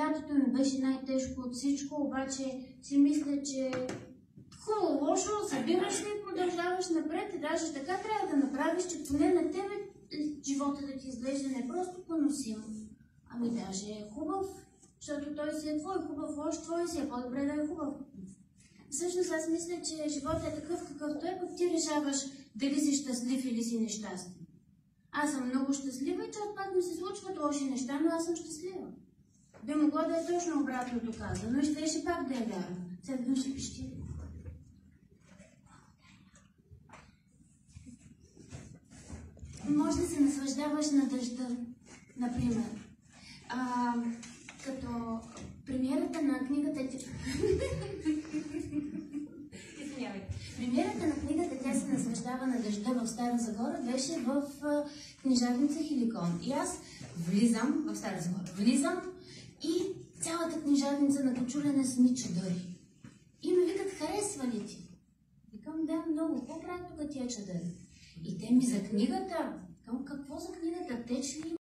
лятото ми беше най-тежко от всичко, обаче си мисля, че хубаво, лошо, събираш ли, продължаваш напред и даже така трябва да направиш, че поне на тебе живота да ти изглежда не просто поносим, ами даже е хубав, защото той си е твой, хубав, лош, твой си е по-добре да е хубав. Всъщност аз мисля, че животът е такъв какъвто е, пък ти решаваш дали си щастлив или си нещастен. Аз съм много щастлива и чак пак ми се случват лоши неща, но аз съм щастлива. Би могло да е точно обратното казано и щеше пак да е вярно. Сега ще пищи. Може да се наслаждаваш на дъжда, например. Като премиерата на книгата... Премиерата на книгата "Тя се наслаждава на дъжда" в Стара Загора беше в книжарница Хеликон. И аз влизам в Стара Загора. И цялата книжарница на кочулене с ни чадъри. И ми викат: "Харесва ли ти?" Викам: "Да, много. Какво правят тук тия чадъри?" И те ми: "За книгата." Към: "Какво за книгата? Теч ли